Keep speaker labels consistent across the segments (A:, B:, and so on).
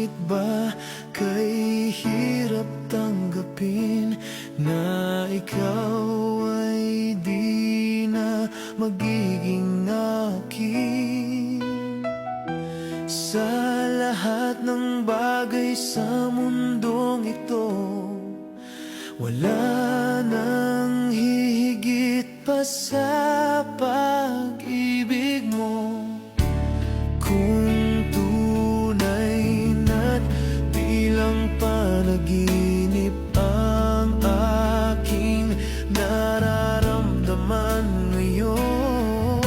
A: Ngunit kay hirap tanggapin na ikaw ay di na magiging akin. Sa lahat ng bagay sa mundong ito, wala nang hihigit pa sa pag-ibig mo. Kung tunay na't di lang panaginip ang aking nararamdaman ngayon,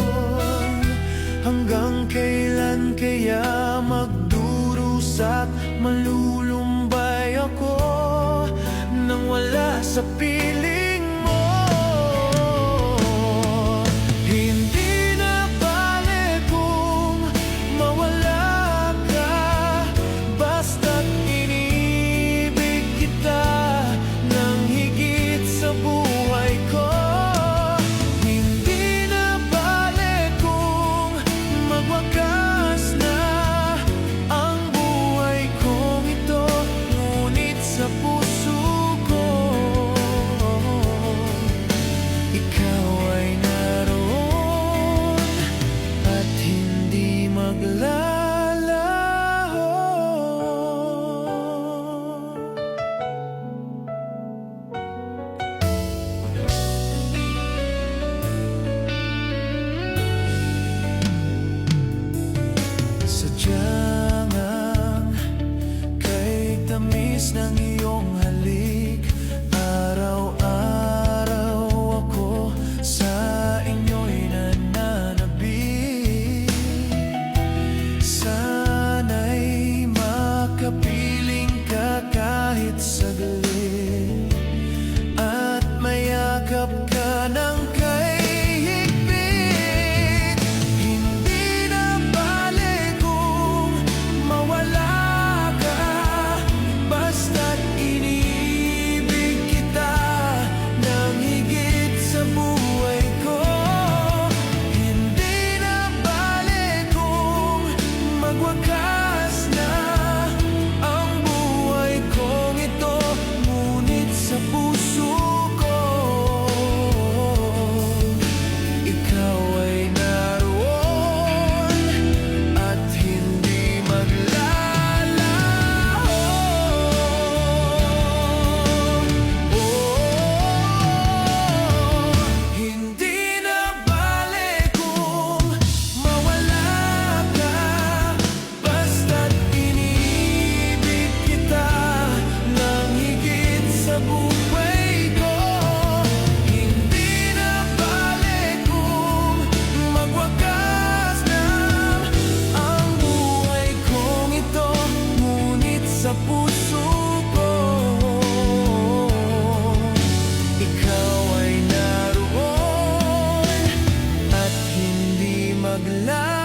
A: hanggang kailan kaya magdurusa't malulumbay ako nang wala sa piling mo? Hindi na bale kung mawala ka, basta't inibig kita ng higit sa buhay ko. Hindi na bale kung magwakas na ang buhay kong ito, ngunit sa puso ikaw ay naroon at hindi maglalaho. Sadyang ang kay tamis ng iyong halik, araw-araw ako sa inyo'y nananabik. Sana'y makapiling ka kahit saglit at mayakap ka ng kay higpit. Hindi na bale kung mawala ka, basta't inibig kita ng higit sa buhay ko. Hindi na bale kung magwakas na ang buhay kong ito, ngunit sa puso ko ikaw ay naroon at hindi maglalaho. Hindi na bale kung mawala ka, basta't inibig kita ng higit sa buhay ko. Hindi na bale kung magwakas na ang buhay kong ito, ngunit sa puso ko ikaw ay naroon at hindi maglalaho.